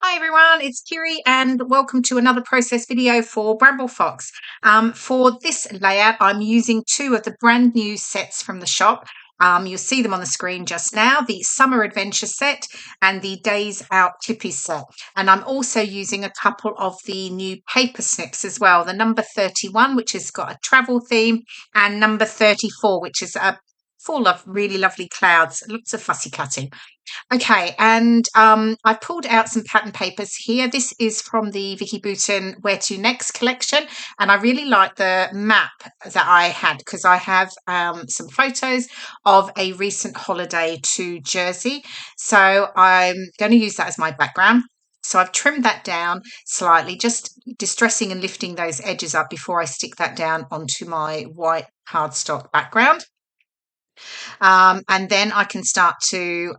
Hi everyone, it's Kirei and welcome to another process video for Bramble Fox. For this layout, I'm using two of the brand new sets from the shop. You'll see them on the screen just now, the Summer Adventure set and the Days Out Clippies set. And I'm also using a couple of the new Paper Snips as well, the number 31, which has got a travel theme, and number 34, which is full of really lovely clouds, lots of fussy cutting. Okay, and I pulled out some pattern papers here. This is from the Vicki Boutin Where to Next collection, and I really like the map that I had because I have some photos of a recent holiday to Jersey. So I'm going to use that as my background. So I've trimmed that down slightly, just distressing and lifting those edges up before I stick that down onto my white cardstock background. And then I can start to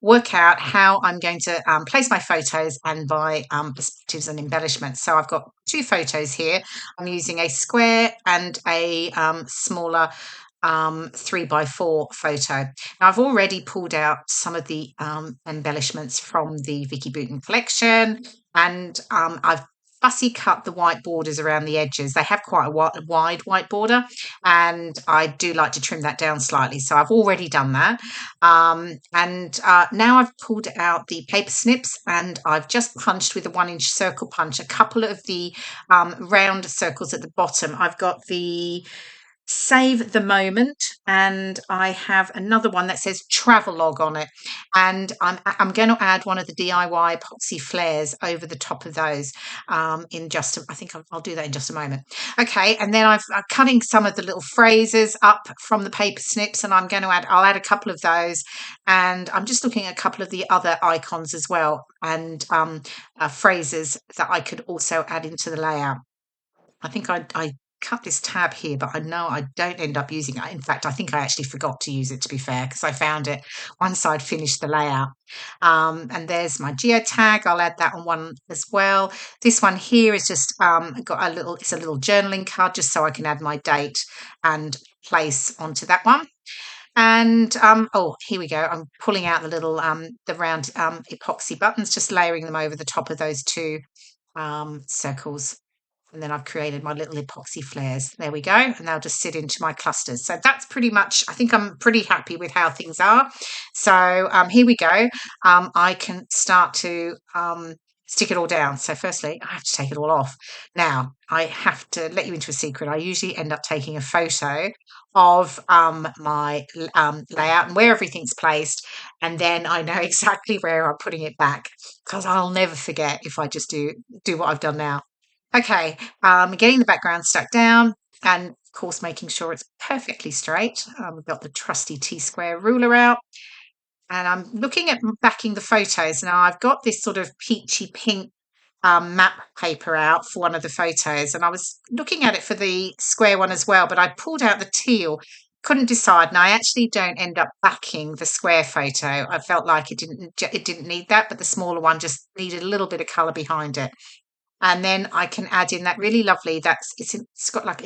work out how I'm going to place my photos and my perspectives and embellishments. So I've got two photos here. I'm using a square and a smaller 3x4 photo. Now I've already pulled out some of the embellishments from the Vicki Boutin collection, and I've fussy cut the white borders around the edges. They have quite a wide white border, and I do like to trim that down slightly. So I've already done that. And now I've pulled out the paper snips, and I've just punched with a 1-inch circle punch a couple of the round circles at the bottom. I've got the Save the Moment, and I have another one that says Travelogue on it, and I'm going to add one of the DIY epoxy flairs over the top of those in just I think I'll do that in just a moment. Okay, and then I'm cutting some of the little phrases up from the paper snips, and I'll add a couple of those, and I'm just looking at a couple of the other icons as well, and phrases that I could also add into the layout. I think I cut this tab here, but I know I don't end up using it. In fact, I think I actually forgot to use it, to be fair, because I found it once I'd finished the layout. And there's my geotag. I'll add that on one as well. This one here is just it's a little journaling card just so I can add my date and place onto that one. And oh, here we go. I'm pulling out the round epoxy buttons, just layering them over the top of those two circles. And then I've created my little epoxy flares. There we go. And they'll just sit into my clusters. So that's pretty much, I think I'm pretty happy with how things are. So here we go. I can start to stick it all down. So firstly, I have to take it all off. Now, I have to let you into a secret. I usually end up taking a photo of my layout and where everything's placed. And then I know exactly where I'm putting it back because I'll never forget if I just do what I've done now. Okay, getting the background stuck down and, of course, making sure it's perfectly straight. We've got the trusty T-square ruler out, and I'm looking at backing the photos. Now, I've got this sort of peachy pink map paper out for one of the photos, and I was looking at it for the square one as well, but I pulled out the teal. Couldn't decide, and I actually don't end up backing the square photo. I felt like it didn't need that, but the smaller one just needed a little bit of colour behind it. And then I can add in that really lovely, it's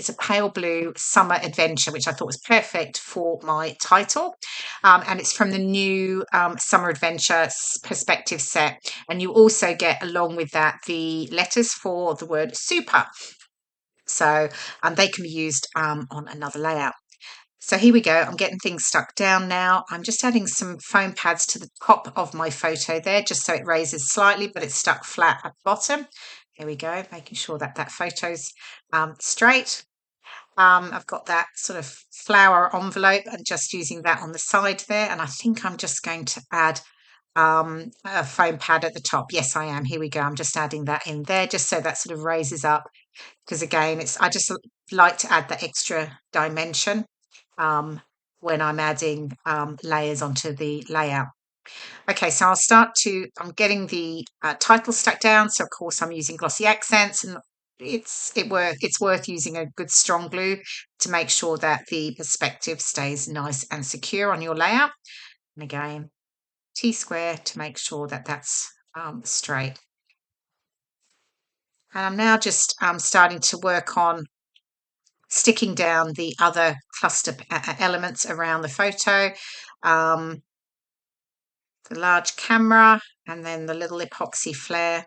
a pale blue summer adventure, which I thought was perfect for my title. And it's from the new summer adventure perspective set. And you also get along with that the letters for the word super. So they can be used on another layout. So here we go. I'm getting things stuck down now. I'm just adding some foam pads to the top of my photo there, just so it raises slightly, but it's stuck flat at the bottom. There we go, making sure that that photo's straight. I've got that sort of flower envelope and just using that on the side there. And I think I'm just going to add a foam pad at the top. Yes, I am. Here we go. I'm just adding that in there just so that sort of raises up. Because again, I just like to add that extra dimension when I'm adding layers onto the layout. Okay, so I'm getting the title stuck down. So of course I'm using glossy accents, and it's worth using a good strong glue to make sure that the perspective stays nice and secure on your layout. And again, T-square to make sure that that's straight. And I'm now just starting to work on sticking down the other cluster elements around the photo. the large camera, and then the little epoxy flare.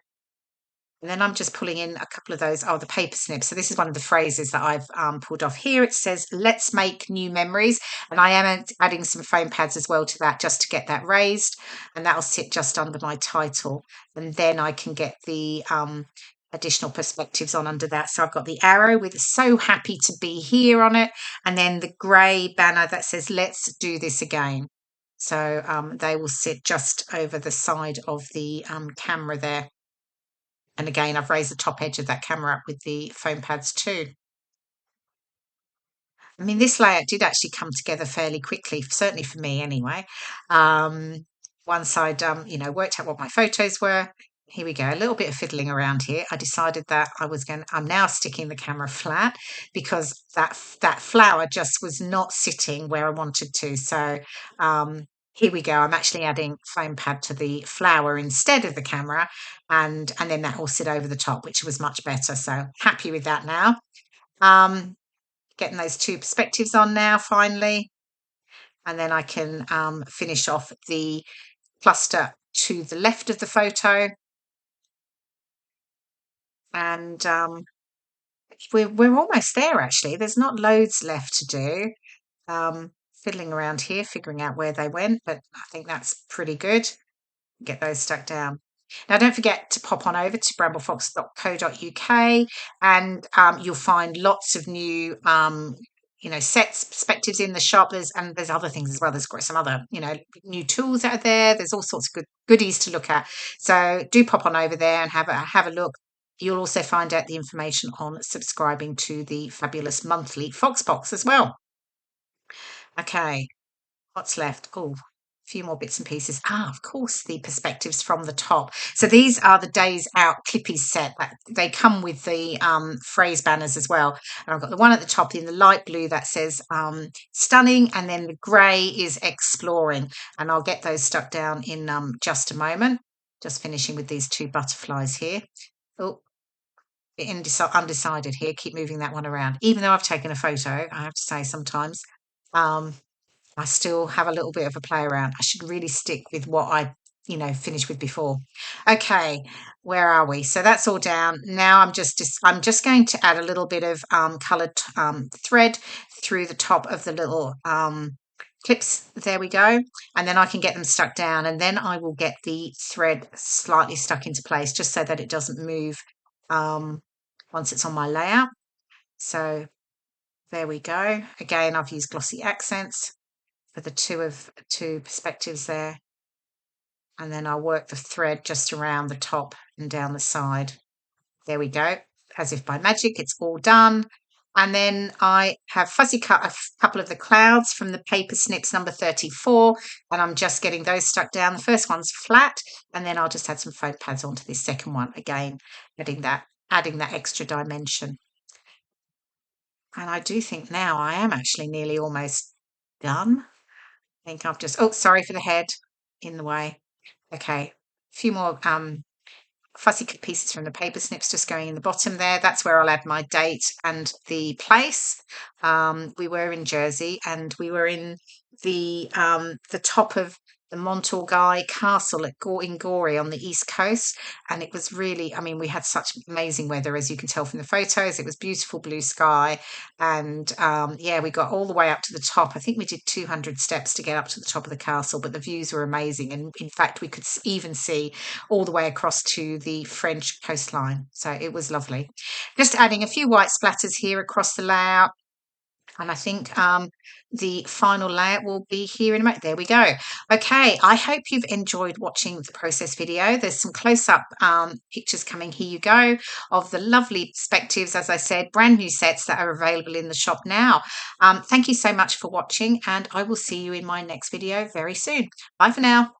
And then I'm just pulling in a couple of those, the paper snips. So this is one of the phrases that I've pulled off here. It says, let's make new memories. And I am adding some foam pads as well to that just to get that raised. And that'll sit just under my title. And then I can get the additional perspectives on under that. So I've got the arrow with so happy to be here on it. And then the grey banner that says, let's do this again. So they will sit just over the side of the camera there. And again, I've raised the top edge of that camera up with the foam pads too. I mean, this layout did actually come together fairly quickly, certainly for me anyway. Once I'd, worked out what my photos were. Here we go, a little bit of fiddling around here. I decided that I'm now sticking the camera flat because that flower just was not sitting where I wanted to. So here we go. I'm actually adding foam pad to the flower instead of the camera, and then that will sit over the top, which was much better. So happy with that now. Getting those two perspectives on now finally, and then I can finish off the cluster to the left of the photo. And we're almost there actually. There's not loads left to do. Fiddling around here, figuring out where they went, but I think that's pretty good. Get those stuck down. Now, don't forget to pop on over to bramblefox.co.uk, and you'll find lots of new, sets, perspectives in the shop. There's other things as well. There's got some other, new tools out there. There's all sorts of goodies to look at. So do pop on over there and have a look. You'll also find out the information on subscribing to the fabulous monthly Fox Box as well. Okay, what's left? Oh, a few more bits and pieces. Of course, the perspectives from the top. So these are the Days Out Clippies set. They come with the phrase banners as well. And I've got the one at the top in the light blue that says stunning, and then the grey is exploring. And I'll get those stuck down in just a moment. Just finishing with these two butterflies here. Oh, undecided here. Keep moving that one around. Even though I've taken a photo, I have to say sometimes. I still have a little bit of a play around. I should really stick with what I, finished with before. Okay, where are we? So that's all down. Now I'm just going to add a little bit of coloured thread through the top of the little clips. There we go. And then I can get them stuck down, and then I will get the thread slightly stuck into place just so that it doesn't move once it's on my layout. So there we go. Again, I've used glossy accents for the two perspectives there, and then I'll work the thread just around the top and down the side. There we go. As if by magic, it's all done. And then I have fussy cut a couple of the clouds from the Paper Snips number 34, and I'm just getting those stuck down. The first one's flat, and then I'll just add some foam pads onto this second one, again adding that extra dimension. And I do think now I am actually nearly almost done. I think I've just, sorry for the head in the way. Okay, a few more fussy cut pieces from the Paper Snips just going in the bottom there. That's where I'll add my date and the place. We were in Jersey, and we were in the top of the Montorgueil Castle in Gorey on the east coast, and it was really, we had such amazing weather, as you can tell from the photos. It was beautiful blue sky, and we got all the way up to the top. I think we did 200 steps to get up to the top of the castle, but the views were amazing, and in fact we could even see all the way across to the French coastline, so it was lovely. Just adding a few white splatters here across the layout. And I think the final layout will be here in a moment. There we go. Okay, I hope you've enjoyed watching the process video. There's some close-up pictures coming. Here you go, of the lovely perspectives, as I said, brand new sets that are available in the shop now. Thank you so much for watching, and I will see you in my next video very soon. Bye for now.